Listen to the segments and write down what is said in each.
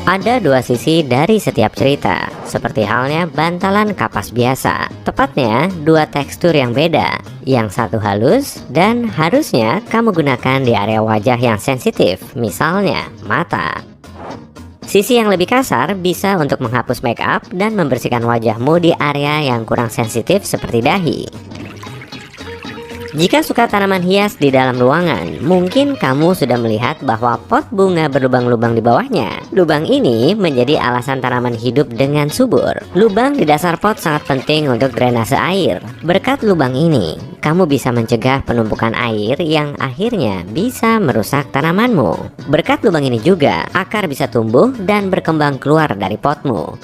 Ada dua sisi dari setiap cerita, seperti halnya bantalan kapas biasa. Tepatnya, dua tekstur yang beda. Yang satu halus dan harusnya kamu gunakan di area wajah yang sensitif, misalnya mata. Sisi yang lebih kasar bisa untuk menghapus make up dan membersihkan wajahmu di area yang kurang sensitif seperti dahi. Jika suka tanaman hias di dalam ruangan, mungkin kamu sudah melihat bahwa pot bunga berlubang-lubang di bawahnya. Lubang ini menjadi alasan tanaman hidup dengan subur. Lubang di dasar pot sangat penting untuk drainase air. Berkat lubang ini, kamu bisa mencegah penumpukan air yang akhirnya bisa merusak tanamanmu. Berkat lubang ini juga, akar bisa tumbuh dan berkembang keluar dari potmu.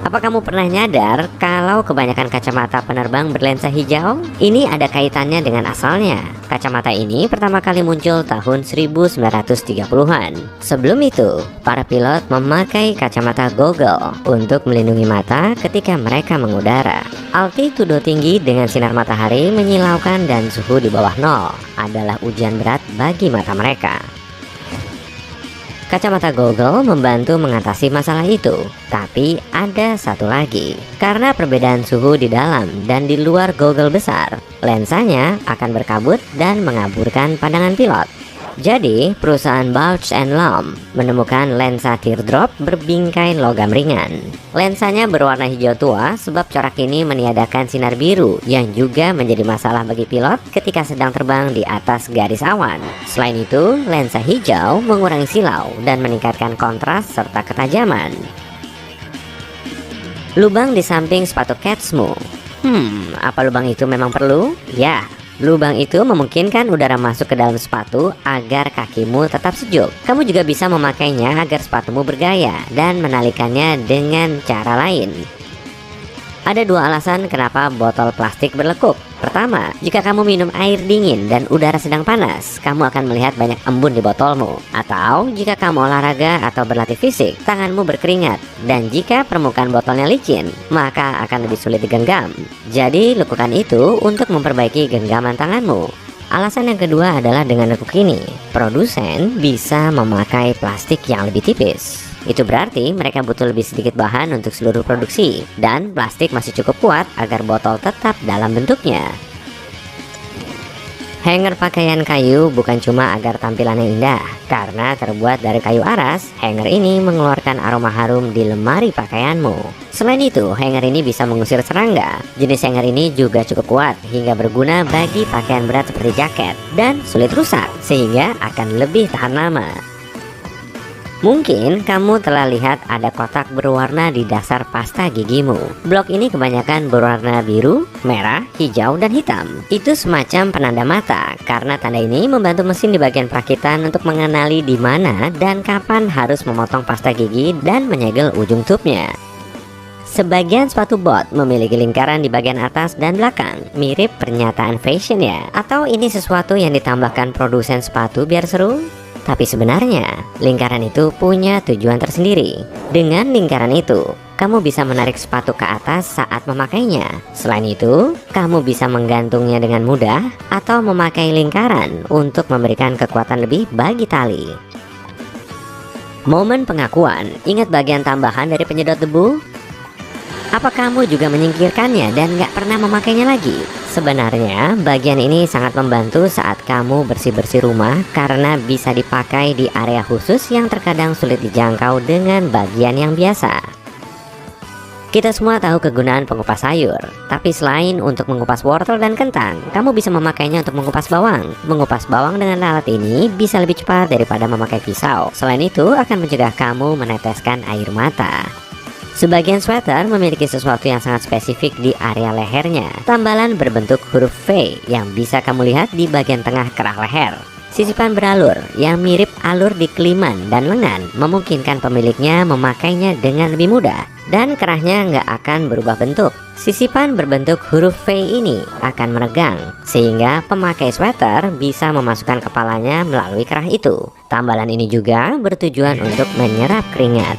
Apa kamu pernah nyadar kalau kebanyakan kacamata penerbang berlensa hijau? Ini ada kaitannya dengan asalnya. Kacamata ini pertama kali muncul tahun 1930-an. Sebelum itu, para pilot memakai kacamata goggle untuk melindungi mata ketika mereka mengudara. Altitudo tinggi dengan sinar matahari menyilaukan dan suhu di bawah nol adalah ujian berat bagi mata mereka. Kacamata goggle membantu mengatasi masalah itu, tapi ada satu lagi. Karena perbedaan suhu di dalam dan di luar goggle besar, lensanya akan berkabut dan mengaburkan pandangan pilot. Jadi, perusahaan Bausch & Lomb menemukan lensa teardrop berbingkai logam ringan. Lensanya berwarna hijau tua sebab corak ini meniadakan sinar biru yang juga menjadi masalah bagi pilot ketika sedang terbang di atas garis awan. Selain itu, lensa hijau mengurangi silau dan meningkatkan kontras serta ketajaman. Lubang di samping sepatu catsmu. Apa lubang itu memang perlu? Ya. Lubang itu memungkinkan udara masuk ke dalam sepatu agar kakimu tetap sejuk. Kamu juga bisa memakainya agar sepatumu bergaya dan menalikannya dengan cara lain. Ada dua alasan kenapa botol plastik berlekuk. Pertama, jika kamu minum air dingin dan udara sedang panas, kamu akan melihat banyak embun di botolmu. Atau jika kamu olahraga atau berlatih fisik, tanganmu berkeringat. Dan jika permukaan botolnya licin, maka akan lebih sulit digenggam. Jadi, lekukan itu untuk memperbaiki genggaman tanganmu. Alasan yang kedua adalah dengan lekuk ini, produsen bisa memakai plastik yang lebih tipis. Itu berarti mereka butuh lebih sedikit bahan untuk seluruh produksi, dan plastik masih cukup kuat agar botol tetap dalam bentuknya. Hanger pakaian kayu bukan cuma agar tampilannya indah. Karena terbuat dari kayu aras, hanger ini mengeluarkan aroma harum di lemari pakaianmu. Selain itu, hanger ini bisa mengusir serangga. Jenis hanger ini juga cukup kuat hingga berguna bagi pakaian berat seperti jaket dan sulit rusak, sehingga akan lebih tahan lama. Mungkin kamu telah lihat ada kotak berwarna di dasar pasta gigimu. Blok ini kebanyakan berwarna biru, merah, hijau, dan hitam. Itu semacam penanda mata, karena tanda ini membantu mesin di bagian perakitan untuk mengenali di mana dan kapan harus memotong pasta gigi dan menyegel ujung tubnya. Sebagian sepatu bot memiliki lingkaran di bagian atas dan belakang, mirip pernyataan fashion ya. Atau ini sesuatu yang ditambahkan produsen sepatu biar seru? Tapi sebenarnya, lingkaran itu punya tujuan tersendiri. Dengan lingkaran itu, kamu bisa menarik sepatu ke atas saat memakainya. Selain itu, kamu bisa menggantungnya dengan mudah atau memakai lingkaran untuk memberikan kekuatan lebih bagi tali. Momen pengakuan, ingat bagian tambahan dari penyedot debu? Apa kamu juga menyingkirkannya dan gak pernah memakainya lagi? Sebenarnya bagian ini sangat membantu saat kamu bersih-bersih rumah karena bisa dipakai di area khusus yang terkadang sulit dijangkau dengan bagian yang biasa. Kita semua tahu kegunaan pengupas sayur, tapi selain untuk mengupas wortel dan kentang, kamu bisa memakainya untuk mengupas bawang. Mengupas bawang dengan alat ini bisa lebih cepat daripada memakai pisau. Selain itu akan mencegah kamu meneteskan air mata. Sebagian sweater memiliki sesuatu yang sangat spesifik di area lehernya. Tambalan berbentuk huruf V yang bisa kamu lihat di bagian tengah kerah leher. Sisipan beralur yang mirip alur di keliman dan lengan memungkinkan pemiliknya memakainya dengan lebih mudah. Dan kerahnya nggak akan berubah bentuk. Sisipan berbentuk huruf V ini akan menegang, sehingga pemakai sweater bisa memasukkan kepalanya melalui kerah itu. Tambalan ini juga bertujuan untuk menyerap keringat.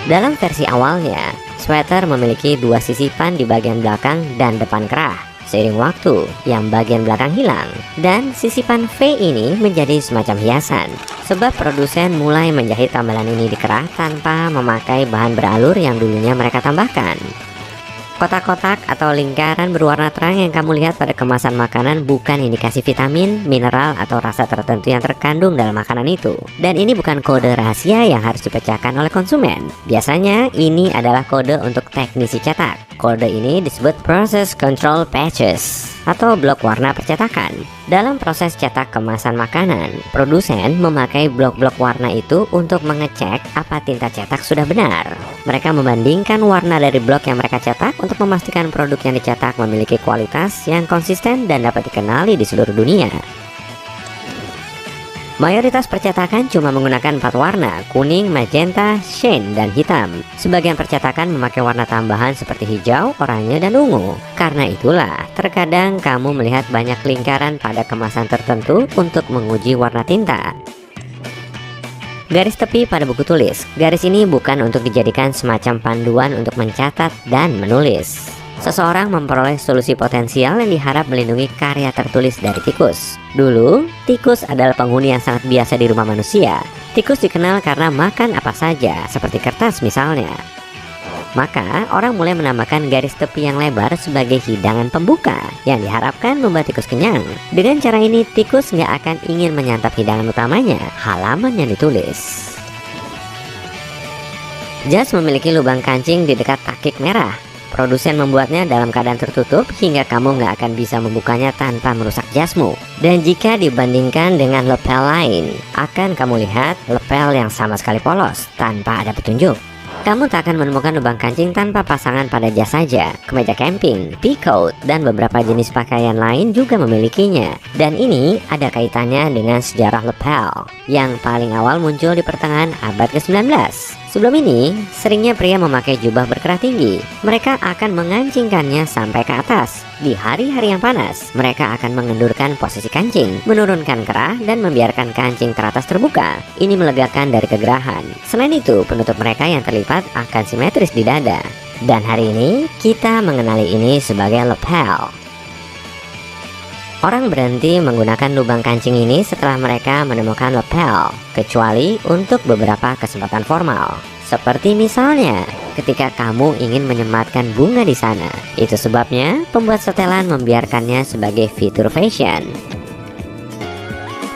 Dalam versi awalnya, sweater memiliki dua sisipan di bagian belakang dan depan kerah. Seiring waktu, yang bagian belakang hilang, dan sisipan V ini menjadi semacam hiasan. Sebab produsen mulai menjahit tambalan ini di kerah tanpa memakai bahan beralur yang dulunya mereka tambahkan. Kotak-kotak atau lingkaran berwarna terang yang kamu lihat pada kemasan makanan bukan indikasi vitamin, mineral, atau rasa tertentu yang terkandung dalam makanan itu. Dan ini bukan kode rahasia yang harus dipecahkan oleh konsumen. Biasanya ini adalah kode untuk teknisi cetak. Kode ini disebut Process Control Patches atau blok warna percetakan. Dalam proses cetak kemasan makanan, produsen memakai blok-blok warna itu untuk mengecek apa tinta cetak sudah benar. Mereka membandingkan warna dari blok yang mereka cetak untuk memastikan produk yang dicetak memiliki kualitas yang konsisten dan dapat dikenali di seluruh dunia. Mayoritas percetakan cuma menggunakan 4 warna, kuning, magenta, shane, dan hitam. Sebagian percetakan memakai warna tambahan seperti hijau, oranye, dan ungu. Karena itulah, terkadang kamu melihat banyak lingkaran pada kemasan tertentu untuk menguji warna tinta. Garis tepi pada buku tulis. Garis ini bukan untuk dijadikan semacam panduan untuk mencatat dan menulis. Seseorang memperoleh solusi potensial yang diharap melindungi karya tertulis dari tikus. Dulu, tikus adalah penghuni yang sangat biasa di rumah manusia. Tikus dikenal karena makan apa saja, seperti kertas misalnya. Maka, orang mulai menambahkan garis tepi yang lebar sebagai hidangan pembuka yang diharapkan membuat tikus kenyang. Dengan cara ini, tikus nggak akan ingin menyantap hidangan utamanya, halaman yang ditulis. Jas memiliki lubang kancing di dekat takik merah. Produsen membuatnya dalam keadaan tertutup hingga kamu nggak akan bisa membukanya tanpa merusak jasmu. Dan jika dibandingkan dengan lepel lain, akan kamu lihat lepel yang sama sekali polos tanpa ada petunjuk. Kamu tak akan menemukan lubang kancing tanpa pasangan pada jas saja. Kemeja camping, peacoat, dan beberapa jenis pakaian lain juga memilikinya. Dan ini ada kaitannya dengan sejarah lepel yang paling awal muncul di pertengahan abad ke-19. Sebelum ini, seringnya pria memakai jubah berkerah tinggi. Mereka akan mengancingkannya sampai ke atas. Di hari-hari yang panas, mereka akan mengendurkan posisi kancing, menurunkan kerah, dan membiarkan kancing teratas terbuka. Ini melegakan dari kegerahan. Selain itu, penutup mereka yang terlipat akan simetris di dada. Dan hari ini, kita mengenali ini sebagai lepel. Orang berhenti menggunakan lubang kancing ini setelah mereka menemukan lepel, kecuali untuk beberapa kesempatan formal. Seperti misalnya, ketika kamu ingin menyematkan bunga di sana. Itu sebabnya pembuat setelan membiarkannya sebagai fitur fashion.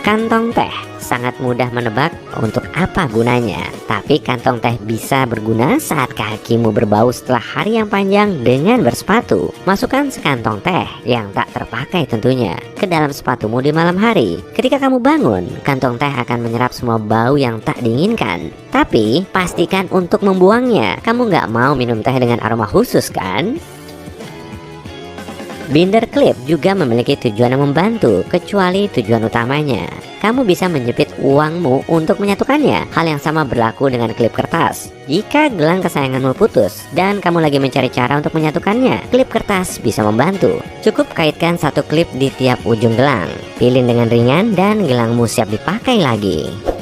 Kantong teh. Sangat mudah menebak untuk apa gunanya. Tapi kantong teh bisa berguna saat kakimu berbau setelah hari yang panjang dengan bersepatu. Masukkan sekantong teh yang tak terpakai tentunya ke dalam sepatumu di malam hari. Ketika kamu bangun, kantong teh akan menyerap semua bau yang tak diinginkan. Tapi pastikan untuk membuangnya. Kamu nggak mau minum teh dengan aroma khusus kan? Binder klip juga memiliki tujuan yang membantu, kecuali tujuan utamanya. Kamu bisa menjepit uangmu untuk menyatukannya. Hal yang sama berlaku dengan klip kertas. Jika gelang kesayanganmu putus dan kamu lagi mencari cara untuk menyatukannya, klip kertas bisa membantu. Cukup kaitkan satu klip di tiap ujung gelang. Pilih dengan ringan dan gelangmu siap dipakai lagi.